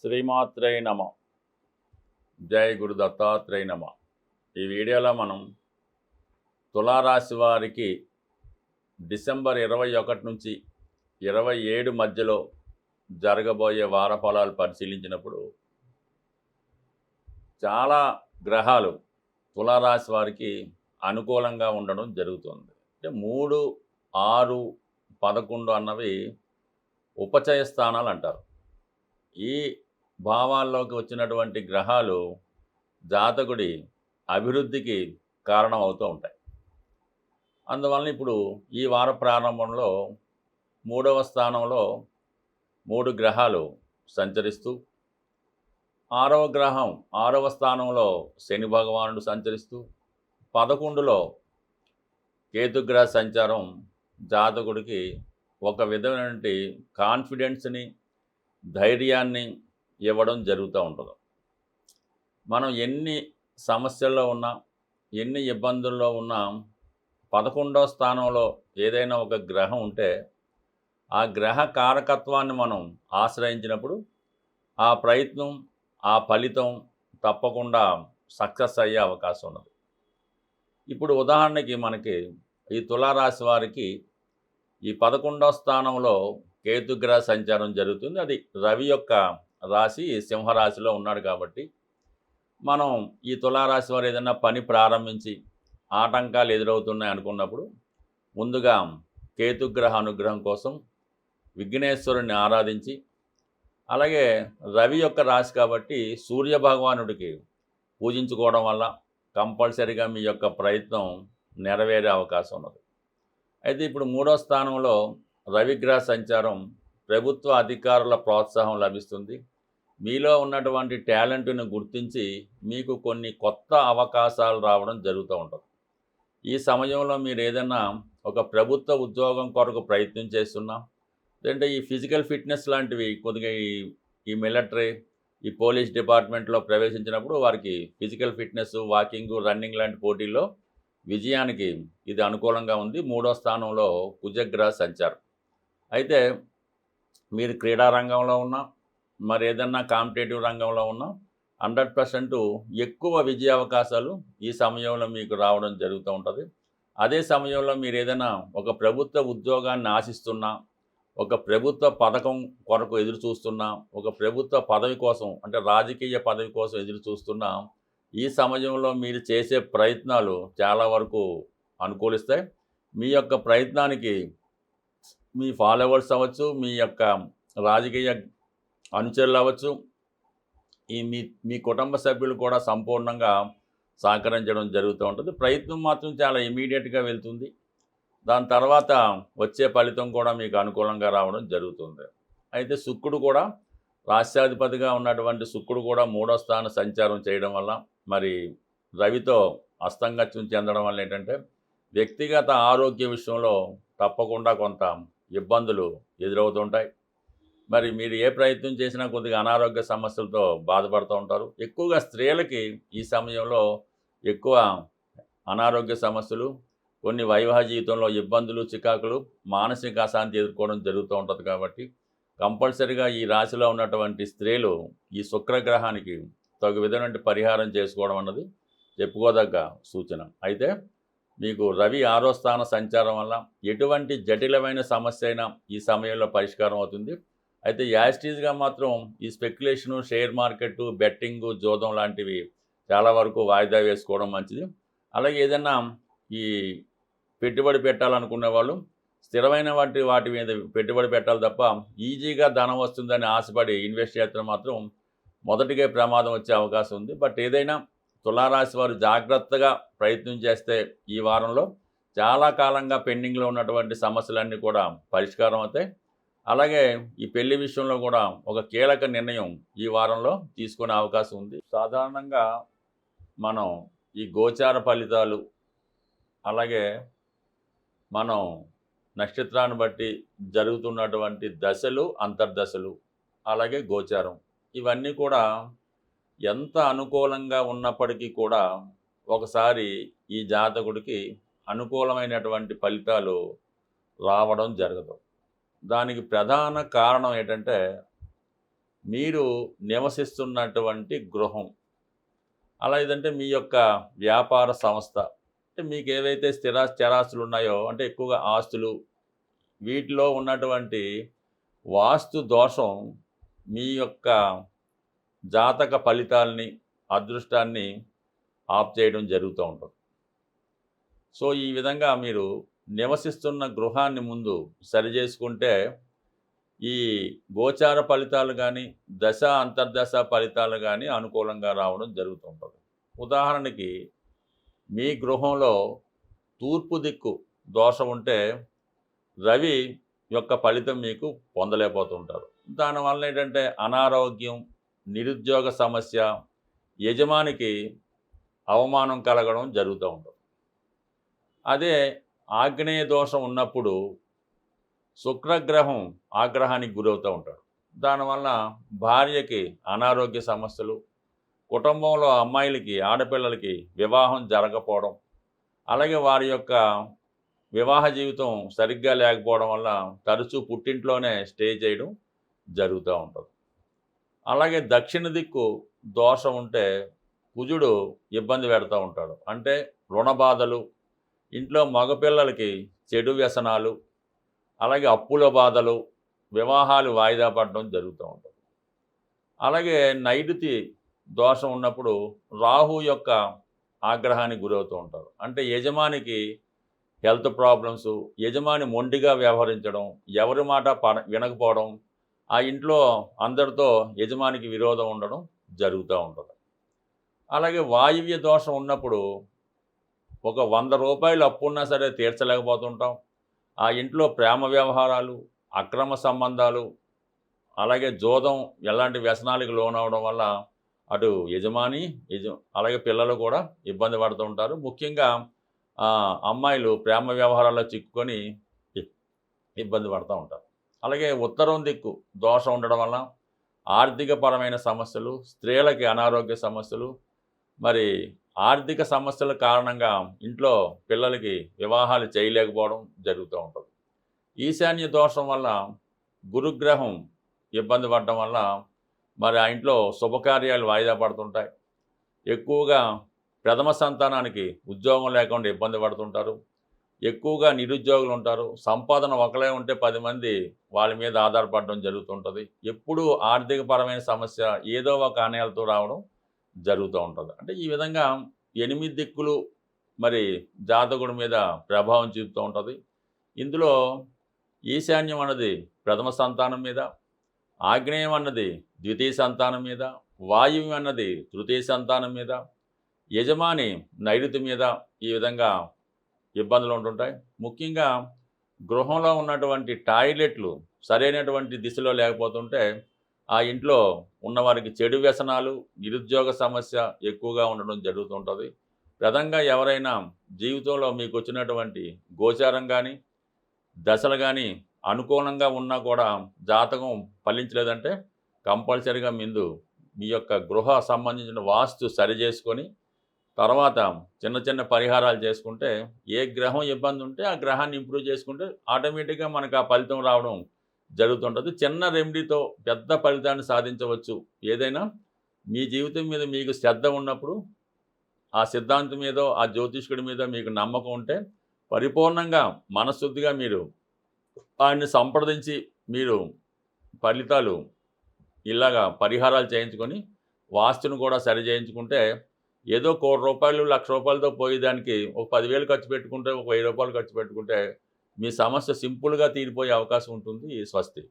శ్రీమాత్రే నమ. జై గురు దత్తాత్రేయ నమ. ఈ వీడియోలో మనం తులారాశి వారికి డిసెంబర్ 21 నుంచి 27 మధ్యలో జరగబోయే వార ఫలాలు పరిశీలించినప్పుడు చాలా గ్రహాలు తులారాశి వారికి అనుకూలంగా ఉండడం జరుగుతుంది. అంటే 3, 6, 11 అన్నవి ఉపచయ స్థానాలు అంటారు. ఈ భావాల్లోకి వచ్చినటువంటి గ్రహాలు జాతకుడి అభివృద్ధికి కారణం అవుతూ ఉంటాయి. అందువలన ఇప్పుడు ఈ వార ప్రారంభంలో 3వ స్థానంలో 3 గ్రహాలు సంచరిస్తూ, 6వ గ్రహం 6వ స్థానంలో శని భగవానుడు సంచరిస్తూ, 11లో కేతుగ్రహ సంచారం జాతకుడికి ఒక విధమైనటువంటి కాన్ఫిడెన్స్ని, ధైర్యాన్ని ఇవ్వడం జరుగుతూ ఉంటుంది. మనం ఎన్ని సమస్యల్లో ఉన్నా, ఎన్ని ఇబ్బందుల్లో ఉన్నా 11వ స్థానంలో ఏదైనా ఒక గ్రహం ఉంటే ఆ గ్రహ కారకత్వాన్ని మనం ఆశ్రయించినప్పుడు ఆ ప్రయత్నం, ఆ ఫలితం తప్పకుండా సక్సెస్ అయ్యే అవకాశం ఉన్నది. ఇప్పుడు ఉదాహరణకి మనకి ఈ తులారాశి వారికి ఈ 11వ స్థానంలో కేతుగ్రహ సంచారం జరుగుతుంది. అది రవి యొక్క రాశి సింహరాశిలో ఉన్నాడు కాబట్టి మనం ఈ తులారాశి వారు ఏదైనా పని ప్రారంభించి ఆటంకాలు ఎదురవుతున్నాయి అనుకున్నప్పుడు ముందుగా కేతుగ్రహ అనుగ్రహం కోసం విఘ్నేశ్వరుణ్ణి ఆరాధించి, అలాగే రవి యొక్క రాశి కాబట్టి సూర్య భగవానుడికి పూజించుకోవడం వల్ల కంపల్సరీగా మీ యొక్క ప్రయత్నం నెరవేరే అవకాశం ఉన్నది. అయితే ఇప్పుడు 3వ స్థానంలో రవిగ్రహ సంచారం ప్రభుత్వ అధికారుల ప్రోత్సాహం లభిస్తుంది. మీలో ఉన్నటువంటి టాలెంట్ను గుర్తించి మీకు కొన్ని కొత్త అవకాశాలు రావడం జరుగుతూ ఉంటుంది. ఈ సమయంలో మీరు ఏదైనా ఒక ప్రభుత్వ ఉద్యోగం కొరకు ప్రయత్నం చేస్తున్నా, లేదంటే ఈ ఫిజికల్ ఫిట్నెస్ లాంటివి కొద్దిగా ఈ మిలిటరీ, ఈ పోలీస్ డిపార్ట్మెంట్లో ప్రవేశించినప్పుడు వారికి ఫిజికల్ ఫిట్నెస్, వాకింగ్, రన్నింగ్ లాంటి పోటీల్లో విజయానికి ఇది అనుకూలంగా ఉంది. 3వ స్థానంలో కుజగ్రహ సంచారం. అయితే మీరు క్రీడా రంగంలో ఉన్నా, మరి ఏదన్నా కాంపిటేటివ్ రంగంలో ఉన్నా 100% ఎక్కువ విజయ అవకాశాలు ఈ సమయంలో మీకు రావడం జరుగుతూ ఉంటుంది. అదే సమయంలో మీరు ఏదైనా ఒక ప్రభుత్వ ఉద్యోగాన్ని ఆశిస్తున్నా, ఒక ప్రభుత్వ పథకం కొరకు ఎదురు చూస్తున్నా, ఒక ప్రభుత్వ పదవి కోసం అంటే రాజకీయ పదవి కోసం ఎదురు చూస్తున్నా, ఈ సమయంలో మీరు చేసే ప్రయత్నాలు చాలా వరకు అనుకూలిస్తాయి. మీ యొక్క ప్రయత్నానికి మీ ఫాలోవర్స్ అవ్వచ్చు, మీ యొక్క రాజకీయ అనుచరులు అవ్వచ్చు, మీ కుటుంబ సభ్యులు కూడా సంపూర్ణంగా సహకరించడం జరుగుతూ ఉంటుంది. ప్రయత్నం మాత్రం చాలా ఇమీడియట్గా వెళ్తుంది. దాని తర్వాత వచ్చే ఫలితం కూడా మీకు అనుకూలంగా రావడం జరుగుతుంది. అయితే శుక్రుడు కూడా రాష్ట్రాధిపతిగా ఉన్నటువంటి శుక్రుడు కూడా 3వ స్థాన సంచారం చేయడం వల్ల, మరి రవితో అస్తంగత్యం చెందడం వల్ల ఏంటంటే వ్యక్తిగత ఆరోగ్య విషయంలో తప్పకుండా కొంత ఇబ్బందులు ఎదురవుతుంటాయి. మరి మీరు ఏ ప్రయత్నం చేసినా కొద్దిగా అనారోగ్య సమస్యలతో బాధపడుతూ ఉంటారు. ఎక్కువగా స్త్రీలకి ఈ సమయంలో ఎక్కువ అనారోగ్య సమస్యలు, కొన్ని వైవాహిక జీవితంలో ఇబ్బందులు, చికాకులు, మానసిక అశాంతి ఎదుర్కోవడం జరుగుతూ ఉంటుంది. కాబట్టి కంపల్సరీగా ఈ రాశిలో ఉన్నటువంటి స్త్రీలు ఈ శుక్రగ్రహానికి తగు విధమైన పరిహారం చేసుకోవడం అన్నది చెప్పుకోదగ్గ సూచన. అయితే మీకు రవి 6వ స్థాన సంచారం వల్ల ఎటువంటి జటిలమైన సమస్య అయినా ఈ సమయంలో పరిష్కారం అవుతుంది. అయితే యాస్టీజ్గా మాత్రం ఈ స్పెక్యులేషను, షేర్ మార్కెట్, బెట్టింగు, జోదం లాంటివి చాలా వరకు వాయిదా వేసుకోవడం మంచిది. అలాగే ఏదైనా ఈ పెట్టుబడి పెట్టాలనుకునే వాళ్ళు స్థిరమైన వాటి మీద పెట్టుబడి పెట్టాలి తప్ప ఈజీగా ధనం వస్తుందని ఆశపడి ఇన్వెస్ట్ చేస్తే మాత్రం మొదటికే ప్రమాదం వచ్చే అవకాశం ఉంది. బట్ ఏదైనా తులారాశి వారు జాగ్రత్తగా ప్రయత్నం చేస్తే ఈ వారంలో చాలా కాలంగా పెండింగ్లో ఉన్నటువంటి సమస్యలన్నీ కూడా పరిష్కారం అవుతాయి. అలాగే ఈ పెళ్లి విషయంలో కూడా ఒక కీలక నిర్ణయం ఈ వారంలో తీసుకునే అవకాశం ఉంది. సాధారణంగా మనం ఈ గోచార ఫలితాలు, అలాగే మనం నక్షత్రాన్ని బట్టి జరుగుతున్నటువంటి దశలు, అంతర్దశలు, అలాగే గోచారం, ఇవన్నీ కూడా ఎంత అనుకూలంగా ఉన్నప్పటికీ కూడా ఒకసారి ఈ జాతకుడికి అనుకూలమైనటువంటి ఫలితాలు రావడం జరగదు. దానికి ప్రధాన కారణం ఏంటంటే మీరు నివసిస్తున్నటువంటి గృహం, అలా ఇదంటే మీ యొక్క వ్యాపార సంస్థ, అంటే మీకు ఏవైతే చరాస్తులు ఉన్నాయో అంటే ఎక్కువగా ఆస్తులు, వీటిలో ఉన్నటువంటి వాస్తు దోషం మీ యొక్క జాతక ఫలితాల్ని, అదృష్టాన్ని ఆఫ్ చేయడం జరుగుతూ ఉంటుంది. సో ఈ విధంగా మీరు నివసిస్తున్న గృహాన్ని ముందు సరిచేసుకుంటే ఈ గోచార ఫలితాలు కానీ, దశ అంతర్దశ ఫలితాలు కానీ అనుకూలంగా రావడం జరుగుతుంటుంది. ఉదాహరణకి మీ గృహంలో తూర్పు దిక్కు దోషం ఉంటే రవి యొక్క ఫలితం మీకు పొందలేకపోతుంటారు. దానివల్ల ఏంటంటే అనారోగ్యం, నిరుద్యోగ సమస్య, యజమానికి అవమానం కలగడం జరుగుతూ ఉంటుంది. అదే ఆగ్నేయ దోషం ఉన్నప్పుడు శుక్రగ్రహం ఆగ్రహానికి గురవుతూ ఉంటాడు. దానివల్ల భార్యకి అనారోగ్య సమస్యలు, కుటుంబంలో అమ్మాయిలకి, ఆడపిల్లలకి వివాహం జరగకపోవడం, అలాగే వారి యొక్క వివాహ జీవితం సరిగ్గా లేకపోవడం వల్ల తరచూ పుట్టింట్లోనే స్టే చేయడం జరుగుతూ ఉంటుంది. అలాగే దక్షిణ దిక్కు దోషం ఉంటే కుజుడు ఇబ్బంది పెడతా ఉంటాడు. అంటే రుణ బాధలు, ఇంట్లో మగపిల్లలకి చెడు వ్యసనాలు, అలాగే అప్పుల బాధలు, వివాహాలు వాయిదా పడడం జరుగుతూ ఉంటుంది. అలాగే నైరుతి దోషం ఉన్నప్పుడు రాహు యొక్క ఆగ్రహానికి గురవుతూ ఉంటారు. అంటే యజమానికి హెల్త్ ప్రాబ్లమ్స్, యజమాని మొండిగా వ్యవహరించడం, ఎవరి మాట వినకపోవడం, ఆ ఇంట్లో అందరితో యజమానికి విరోధం ఉండడం జరుగుతూ ఉంటుంది. అలాగే వాయువ్య దోషం ఉన్నప్పుడు ఒక 100 రూపాయలు అప్పున్నా సరే తీర్చలేకపోతుంటాం. ఆ ఇంట్లో ప్రేమ వ్యవహారాలు, అక్రమ సంబంధాలు, అలాగే జోదం, ఎలాంటి వ్యసనాలకు లోనవడం వల్ల అటు యజమాని, అలాగే పిల్లలు కూడా ఇబ్బంది పడుతూ ఉంటారు. ముఖ్యంగా అమ్మాయిలు ప్రేమ వ్యవహారాల్లో చిక్కుకొని ఇబ్బంది పడుతూ ఉంటారు. అలాగే ఉత్తరం దిక్కు దోషం ఉండడం వల్ల ఆర్థికపరమైన సమస్యలు, స్త్రీలకి అనారోగ్య సమస్యలు, మరి ఆర్థిక సమస్యల కారణంగా ఇంట్లో పిల్లలకి వివాహాలు చేయలేకపోవడం జరుగుతూ ఉంటుంది. ఈశాన్య దోషం వల్ల గురుగ్రహం ఇబ్బంది పడడం వల్ల మరి ఆ ఇంట్లో శుభకార్యాలు వాయిదా పడుతుంటాయి. ఎక్కువగా ప్రథమ సంతానానికి ఉద్యోగం లేకుండా ఇబ్బంది పడుతుంటారు. ఎక్కువగా నిరుద్యోగులు ఉంటారు. సంపాదన ఒకలే ఉంటే 10 మంది వాళ్ళ మీద ఆధారపడడం జరుగుతుంటుంది. ఎప్పుడూ ఆర్థికపరమైన సమస్య ఏదో ఒక ఆనయాలతో రావడం జరుగుతూ ఉంటుంది. అంటే ఈ విధంగా 8 దిక్కులు మరి జాతకుడి మీద ప్రభావం చూపుతూ ఉంటుంది. ఇందులో ఈశాన్యం అన్నది ప్రథమ సంతానం మీద, ఆగ్నేయం అన్నది ద్వితీయ సంతానం మీద, వాయువ్యం అన్నది తృతీయ సంతానం మీద, యజమాని నైరుతి మీద ఈ విధంగా ఇబ్బందులు ఉంటుంటాయి. ముఖ్యంగా గృహంలో ఉన్నటువంటి టాయిలెట్లు సరైనటువంటి దిశలో లేకపోతుంటే ఆ ఇంట్లో ఉన్నవారికి చెడు వ్యసనాలు, నిరుద్యోగ సమస్య ఎక్కువగా ఉండడం జరుగుతుంటుంది. ప్రధానంగా ఎవరైనా జీవితంలో మీకు వచ్చినటువంటి గోచారం కానీ, దశలు కానీ అనుకూలంగా ఉన్నా కూడా జాతకం ఫలించలేదంటే కంపల్సరీగా ముందు మీ యొక్క గృహ సంబంధించిన వాస్తు సరి చేసుకొని తర్వాత చిన్న చిన్న పరిహారాలు చేసుకుంటే ఏ గ్రహం ఇబ్బంది ఉంటే ఆ గ్రహాన్ని ఇంప్రూవ్ చేసుకుంటే ఆటోమేటిక్గా మనకు ఆ ఫలితం రావడం జరుగుతుంటుంది. చిన్న రెమెడీతో పెద్ద ఫలితాన్ని సాధించవచ్చు. ఏదైనా మీ జీవితం మీద మీకు శ్రద్ధ ఉన్నప్పుడు ఆ సిద్ధాంతం మీదో, ఆ జ్యోతిష్కుడి మీద మీకు నమ్మకం ఉంటే పరిపూర్ణంగా మనశుద్ధిగా మీరు ఆయన్ని సంప్రదించి మీరు ఫలితాలు ఇలాగా పరిహారాలు చేయించుకొని వాస్తును కూడా సరి చేయించుకుంటే ఏదో ₹1,00,00,000, ₹1,00,000తో పోయేదానికి ఒక 10,000 ఖర్చు పెట్టుకుంటే, ఒక ₹1,000 ఖర్చు పెట్టుకుంటే మీ సమస్య సింపుల్గా తీరిపోయే అవకాశం ఉంటుంది. స్వస్తి.